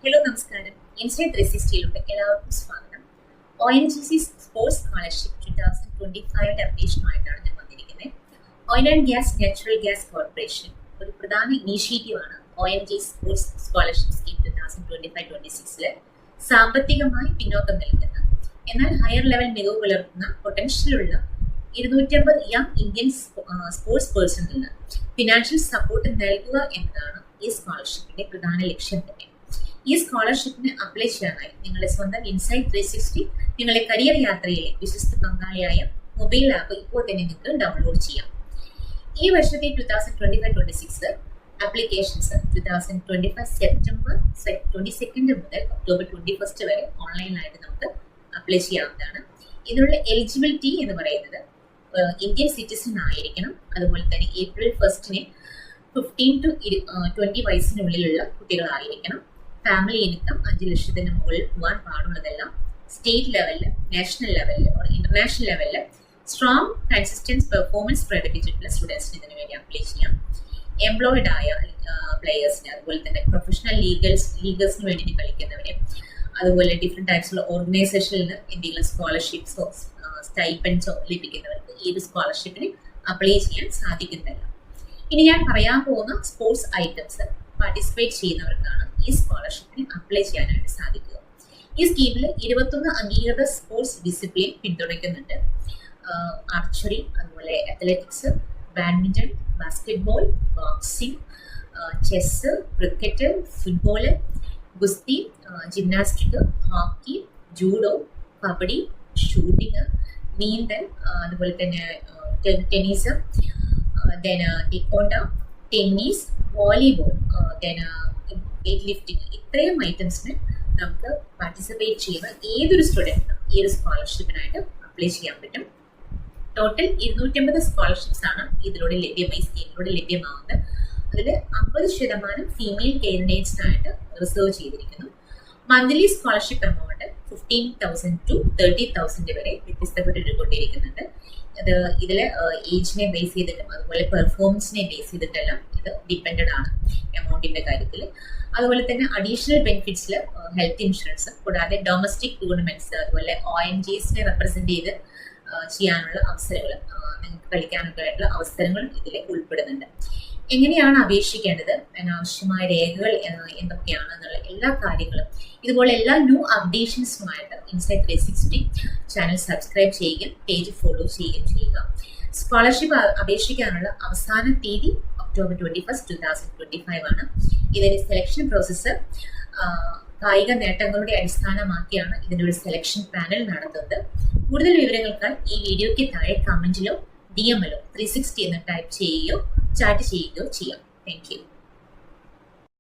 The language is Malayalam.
ഹലോ നമസ്കാരം. ഇൻസൈഡ് 360യിലൂടെ എല്ലാവർക്കും സ്വാഗതം. ONGC സ്പോർട്സ് സ്കോളർഷിപ്പ് 2025 അപ്ഡേഷനുമായിട്ടാണ് ഞാൻ വന്നിരിക്കുന്നത്. Oil and gas natural gas corporation ഒരു പ്രധാന ഇനീഷ്യേറ്റീവാണ് ONGC സ്പോർട്സ് സ്കോളർഷിപ്പ് സ്കീം 2025-26 സാമ്പത്തികമായി പിന്നോക്കം നൽകുന്ന എന്നാൽ ഹയർ ലെവൽ മികവ് പുലർത്തുന്ന പൊട്ടൻഷ്യലുള്ള 250 യങ് ഇന്ത്യൻ സ്പോർട്സ് പേഴ്സണിന് ഫിനാൻഷ്യൽ സപ്പോർട്ട് നൽകുക എന്നതാണ് ഈ സ്കോളർഷിപ്പിന്റെ പ്രധാന ലക്ഷ്യം തന്നെ. ഈ സ്കോളർഷിപ്പിന് അപ്ലൈ ചെയ്യാനായി നിങ്ങളുടെ സ്വന്തം ഇൻസൈഡ് 360 നിങ്ങളുടെ കരിയർ യാത്രയിലെ വിശ്വസ്ത പങ്കാളിയായ മൊബൈൽ ആപ്പ് ഇപ്പോൾ തന്നെ നിങ്ങൾക്ക് ഡൗൺലോഡ് ചെയ്യാം. ഈ വർഷത്തെ 2025-26 ആപ്ലിക്കേഷൻസ് 2025 സെപ്റ്റംബർ 22 മുതൽ ഒക്ടോബർ 21 വരെ ഓൺലൈനായിട്ട് നമുക്ക് അപ്ലൈ ചെയ്യാവുന്നതാണ്. ഇതിനുള്ള എലിജിബിലിറ്റി എന്ന് പറയുന്നത് ഇന്ത്യൻ സിറ്റിസൺ ആയിരിക്കണം. അതുപോലെ തന്നെ ഏപ്രിൽ 1 15 to 20 വയസ്സിനുള്ളിലുള്ള കുട്ടികളായിരിക്കണം. ഫാമിലി ഇൻകം 5 ലക്ഷത്തിന് മുകളിൽ പോകാൻ പാടുള്ളതെല്ലാം സ്റ്റേറ്റ് ലെവലിൽ, നാഷണൽ ലെവലിൽ ഇന്റർനാഷണൽ ലെവലിൽ സ്ട്രോങ് കൺസിസ്റ്റൻസ് പെർഫോമൻസ് പ്രകടിപ്പിച്ചിട്ടുള്ള സ്റ്റുഡൻസിന് ഇതിനു വേണ്ടി അപ്ലൈ ചെയ്യാം. എംപ്ലോയിഡ് ആയ പ്ലേയേഴ്സിന്, അതുപോലെ തന്നെ പ്രൊഫഷണൽ ലീഗേഴ്സിന് വേണ്ടിയിട്ട് കളിക്കുന്നവരെ, അതുപോലെ ഡിഫറെന്റ് ടൈപ്സുള്ള ഓർഗനൈസേഷനിൽ നിന്ന് എന്തെങ്കിലും സ്കോളർഷിപ്സോ സ്റ്റൈപ്പൻസോ ലഭിക്കുന്നവർക്ക് ഈ ഒരു സ്കോളർഷിപ്പിന് അപ്ലൈ ചെയ്യാൻ സാധിക്കുന്നതല്ല. ഇനി ഞാൻ പറയാൻ പോകുന്ന സ്പോർട്സ് ഐറ്റംസ് പാർട്ടിസിപ്പേറ്റ് ചെയ്യുന്നവർക്കാണ് ഈ സ്കോളർഷിപ്പിന് അപ്ലൈ ചെയ്യാനായിട്ട് സാധിക്കുക. ഈ സ്കീമിൽ 21 അംഗീകൃത സ്പോർട്സ് ഡിസിപ്ലിൻ പിന്തുണയ്ക്കുന്നുണ്ട്. ആർച്ചറി, അതുപോലെ athletics, badminton, basketball, boxing, chess, cricket, football, ഗുസ്തി, gymnastic, hockey, judo, kabaddi, shooting, നീന്തൽ, അതുപോലെ തന്നെ tennis, taekwondo, tennis, volleyball, weight lifting, ഇത്രയും ഐറ്റംസിന് നമുക്ക് പാർട്ടിസിപ്പേറ്റ് ചെയ്യുന്ന ഏതൊരു സ്റ്റുഡൻറ്റിനും ഈ ഒരു സ്കോളർഷിപ്പിനായിട്ട് അപ്ലൈ ചെയ്യാൻ പറ്റും. ടോട്ടൽ 250 സ്കോളർഷിപ്സ് ആണ് ഇതിലൂടെ സ്കീമിലൂടെ ലഭ്യമാവുന്നത്. അതിൽ 50% ഫീമെയിൽ കാൻഡിഡേറ്റ്സിനായിട്ട് റിസർവ് ചെയ്തിരിക്കുന്നു. മന്ത്ലി സ്കോളർഷിപ്പ് എമൗണ്ട് 15,000 to 30,000 വരെ വ്യത്യസ്തപ്പെട്ടിരിക്കുന്നുണ്ട്. ഇതില് ഏജിനെ ബേസ് ചെയ്തിട്ടും അതുപോലെ പെർഫോമൻസിനെ ബേസ് ചെയ്തിട്ടെല്ലാം ഇത് ഡിപ്പെൻഡഡ് ആണ് എമൗണ്ടിന്റെ കാര്യത്തിൽ. അതുപോലെ തന്നെ അഡീഷണൽ ബെനിഫിറ്റ്സിൽ ഹെൽത്ത് ഇൻഷുറൻസ്, കൂടാതെ ഡൊമസ്റ്റിക് ടൂർണമെന്റ്സ്, അതുപോലെ ONGSനെ റെപ്രസെന്റ് ചെയ്ത് ചെയ്യാനുള്ള അവസരങ്ങൾ, നിങ്ങൾക്ക് കളിക്കാനൊക്കെ ആയിട്ടുള്ള അവസരങ്ങളും ഇതിൽ ഉൾപ്പെടുന്നുണ്ട്. എങ്ങനെയാണ് അപേക്ഷിക്കേണ്ടത്, ആവശ്യമായ രേഖകൾ എന്തൊക്കെയാണെന്നുള്ള എല്ലാ കാര്യങ്ങളും, ഇതുപോലെ എല്ലാ ന്യൂ അപ്ഡേഷൻസുമായിട്ട് ഇൻസൈഡ് 360 ചാനൽ സബ്സ്ക്രൈബ് ചെയ്യുകയും പേജ് ഫോളോ ചെയ്യുകയും ചെയ്യുക. സ്കോളർഷിപ്പ് അപേക്ഷിക്കാനുള്ള അവസാന തീയതി ഒക്ടോബർ 21, 2025 ആണ്. ഇതിന്റെ സെലക്ഷൻ പ്രോസസ്സ് കായിക നേട്ടങ്ങളുടെ അടിസ്ഥാനമാക്കിയാണ് ഇതിന്റെ ഒരു സെലക്ഷൻ പാനൽ നടത്തുന്നത്. കൂടുതൽ വിവരങ്ങൾക്കായി ഈ വീഡിയോയ്ക്ക് താഴെ കമന്റിലോ DMലോ 360 എന്ന് ടൈപ്പ് ചെയ്യുകയോ ചാറ്റ് ചെയ്യുകയോ ചെയ്യാം. Thank you.